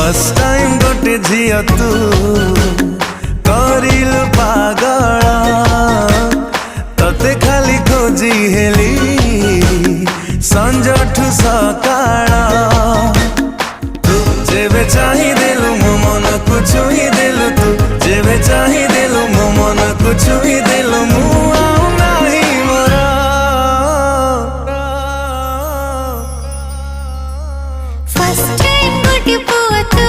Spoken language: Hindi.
फर्स्ट टाइम गोटे झिया तू करिलु पागल तते खाली खोजी हेली संजठु सकाळ तू जेबे चाही देलु मो मन को छुई देलु तू जेबे चाही देलु मो मन को छुई देलु मु आउ नाही मोरा फर्स्ट टाइम गोटे पुआ तू